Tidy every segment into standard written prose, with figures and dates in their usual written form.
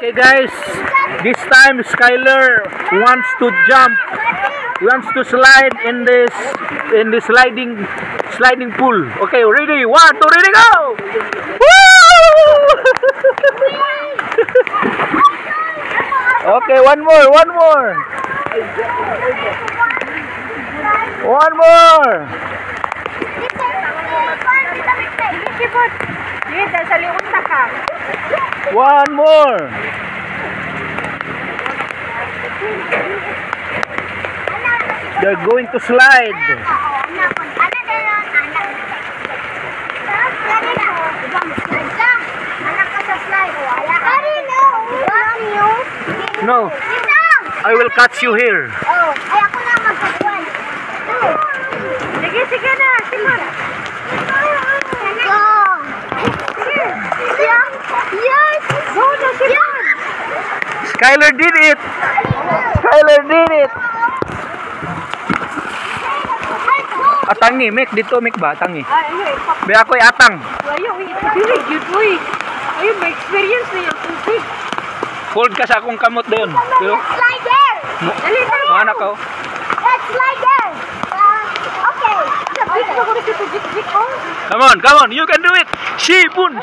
Okay guys, this time Skyler wants to jump. He wants to slide in this sliding pool. Okay, ready? 1, 2, ready, go! Woo! Okay, one more. One more. One more. They're going to slide. No, I will catch you here. Sige na, Simon. Yes! Go na, Simon! Skyler did it! Skyler did it! Atangi, Mek. Dito, Mek ba? Atangi. Be ako'y atang. Ayaw, dili, good boy. Ayaw, may experience na yung tubig. Hold ka sa akong kamot doon. Slide there! Dali na! Mana ka? Let's slide there! Okay. Come on, you can do it! Shibun!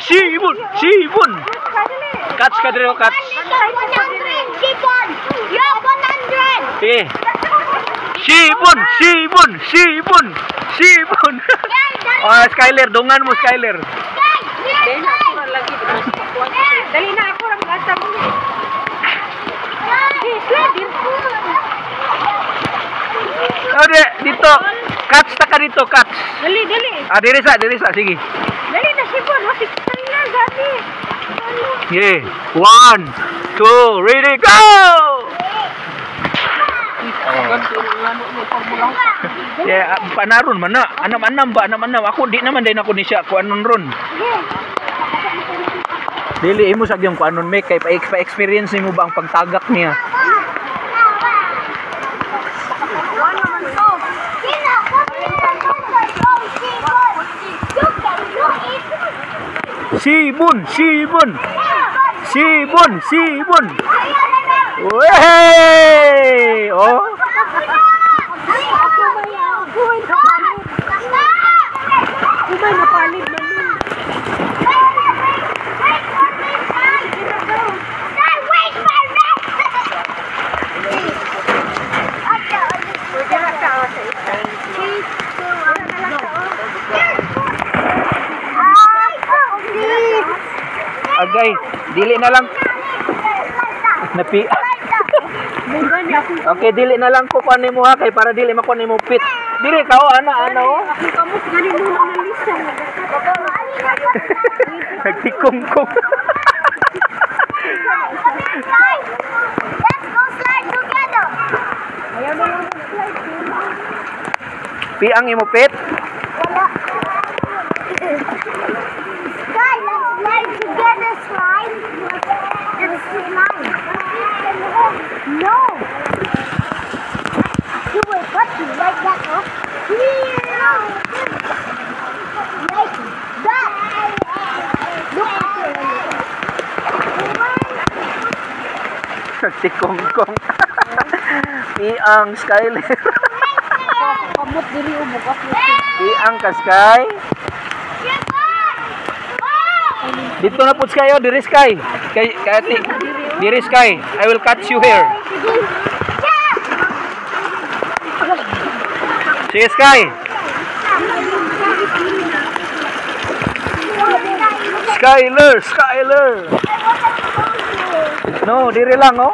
Catch ka dito, catch. 100, Shibun! You're 100! Sige. Shibun! Oh, Skyler, dungan mo, Skyler. Dali na ako lang gata mo. Slide Oh, dito. Catch ta ka dito, catch. Dali. Ah, diri sa, sige. Dali na, Shibun. Wasik na, gati. Yeah. 1, 2, ready, go! Yeah, panaron man na. Anam ba? Ako di naman din ako ni siya kuanon ron. Dili imo sa gyung kuanon Mek kay pa-experience nimo ba ang pagtagak niya? Sibun. Wey! Oh. Agay, dili na lang. Napi. Okay, dili na lang ko kuan nimo ha kay para dili makuan nimo pit. Dili ka oh, ana oh. Kamot gani mo na lisan. Nagtikong-kong. Let's go slide together. Ayaw mo lang slide. Pi ang imo pit? Wala. Sky, let's slide together, slide. Let's slide. No. You will cut you like that, huh? Like that. Look at Nagtikong-kong. Pi ang Skyler. Kamot diri bukas. Pi ang ka Sky. Dito na pud Sky, oh, diri Sky. Kay diri Sky. I will catch you here. Sige Sky. Skyler. No, diri lang oh.